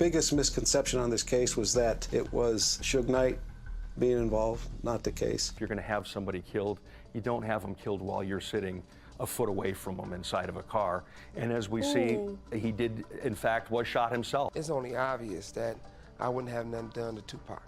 biggest misconception on this case was that it was Suge Knight being involved. Not the case. If you're going to have somebody killed, you don't have them killed while you're sitting a foot away from them inside of a car. And as we see, he did, in fact, was shot himself. It's only obvious that I wouldn't have nothing done to Tupac.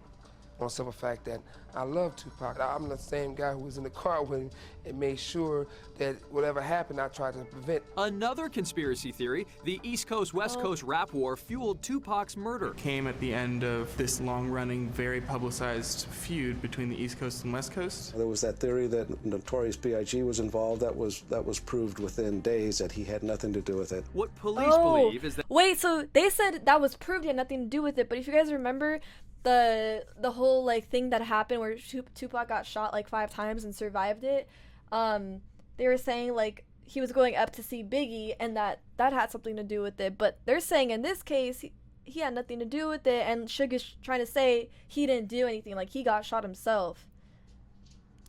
On the simple fact that I love Tupac. I'm the same guy who was in the car with him and made sure that whatever happened, I tried to prevent. Another conspiracy theory, the East Coast, West Coast rap war fueled Tupac's murder. Came at the end of this long-running, very publicized feud between the East Coast and West Coast. There was that theory that Notorious B.I.G. was involved. That was proved within days that he had nothing to do with it. What police believe is that... Wait, so they said that was proved he had nothing to do with it, but if you guys remember, the whole like thing that happened where Tupac got shot like 5 times and survived it, they were saying like he was going up to see Biggie and that had something to do with it, but they're saying in this case he had nothing to do with it, and Suge is trying to say he didn't do anything, like he got shot himself.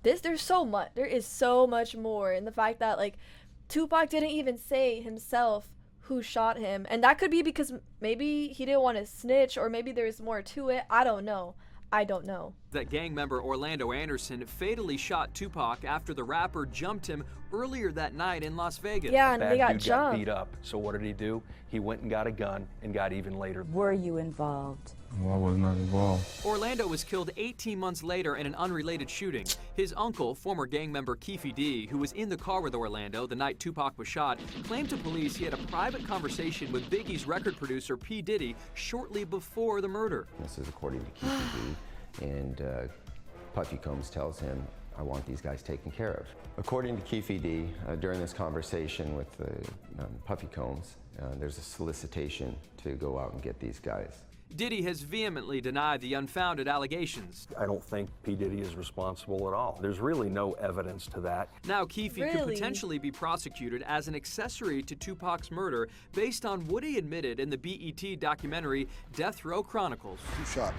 There is so much more, and the fact that like Tupac didn't even say himself who shot him, and that could be because maybe he didn't want to snitch, or maybe there's more to it. I don't know. That gang member Orlando Anderson fatally shot Tupac after the rapper jumped him earlier that night in Las Vegas. Yeah, and they got dude jumped. got beat up. So what did he do? He went and got a gun and got even later. Were you involved? Well, I was not involved. Orlando was killed 18 months later in an unrelated shooting. His uncle, former gang member Keefe D, who was in the car with Orlando the night Tupac was shot, claimed to police he had a private conversation with Biggie's record producer P. Diddy shortly before the murder. This is according to Keefe D, and Puffy Combs tells him, I want these guys taken care of. According to Keefe D, during this conversation with Puffy Combs, there's a solicitation to go out and get these guys. Diddy has vehemently denied the unfounded allegations. I don't think P. Diddy is responsible at all. There's really no evidence to that. Now Keefe could potentially be prosecuted as an accessory to Tupac's murder based on what he admitted in the BET documentary Death Row Chronicles. Who shot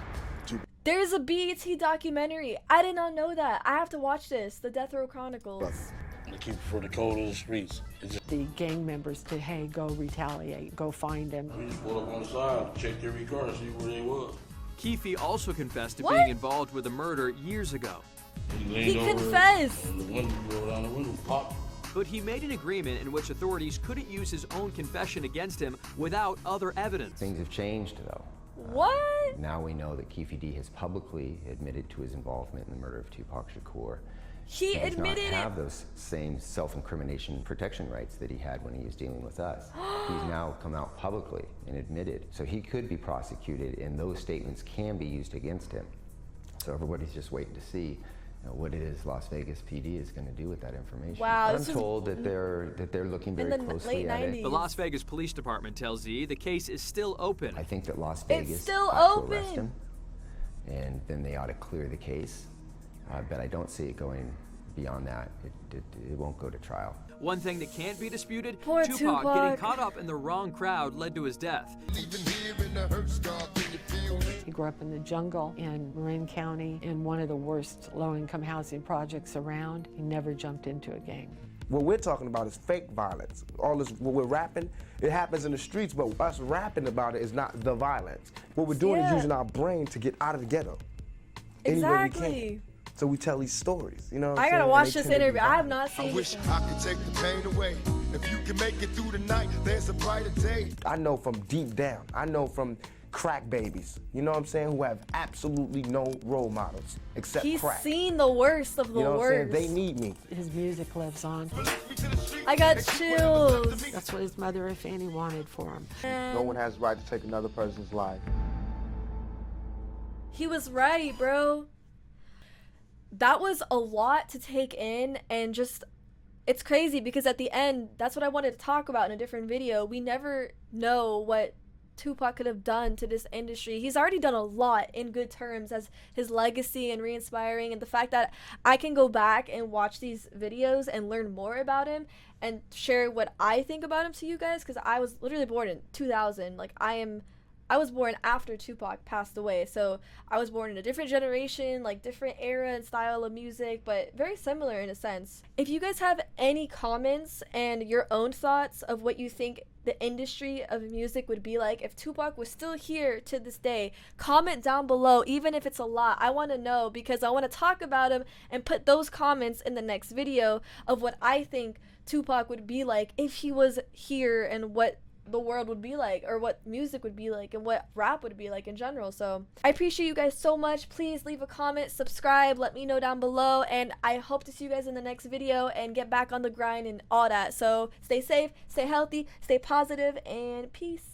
Tupac? There's a BET documentary. I did not know that. I have to watch this, the Death Row Chronicles. They keep it for the code of the streets. The gang members to, hey, go retaliate, go find them. We just pulled up on the side, checked every car to see where they was. Keefe also confessed to being involved with the murder years ago. He confessed. And the window, rolled down the window, popped. But he made an agreement in which authorities couldn't use his own confession against him without other evidence. Things have changed, though. What? Now we know that Keefe D has publicly admitted to his involvement in the murder of Tupac Shakur. He admitted does not have those same self-incrimination protection rights that he had when he was dealing with us. He's now come out publicly and admitted. So he could be prosecuted, and those statements can be used against him. So everybody's just waiting to see what it is Las Vegas PD is going to do with that information. Wow, I'm told that they're looking very closely at it. The Las Vegas Police Department tells E the case is still open. I think that Las Vegas ought to arrest him, and then they ought to clear the case. But I don't see it going beyond that. It won't go to trial. One thing that can't be disputed, Poor Tupac getting caught up in the wrong crowd led to his death. He grew up in the jungle in Marin County in one of the worst low-income housing projects around. He never jumped into a gang. What we're talking about is fake violence. All this, what we're rapping, it happens in the streets, but us rapping about it is not the violence. What we're doing is using our brain to get out of the ghetto. Exactly. So we tell these stories, you know what I'm I gotta saying? watch this interview. I have not seen it. I wish I could take the pain away. If you can make it through the night, there's a brighter day. I know from deep down. I know from crack babies, you know what I'm saying, who have absolutely no role models except crack. He's seen the worst of the you know worst. What I'm saying? They need me. His music lives on. I got chills. That's what his mother, if any, wanted for him. No one has the right to take another person's life. He was right, bro. That was a lot to take in, and just, it's crazy because at the end, that's what I wanted to talk about in a different video. We never know what Tupac could have done to this industry. He's already done a lot in good terms as his legacy and re-inspiring, and the fact that I can go back and watch these videos and learn more about him and share what I think about him to you guys, because I was literally born in 2000. Like, I I was born after Tupac passed away, so I was born in a different generation, like different era and style of music, but very similar in a sense. If you guys have any comments and your own thoughts of what you think the industry of music would be like if Tupac was still here to this day, comment down below, even if it's a lot. I want to know, because I want to talk about him and put those comments in the next video of what I think Tupac would be like if he was here, and what the world would be like, or what music would be like, and what rap would be like in general. So I appreciate you guys so much. Please leave a comment, subscribe, let me know down below, and I hope to see you guys in the next video and get back on the grind and all that. So stay safe, stay healthy, stay positive, and peace.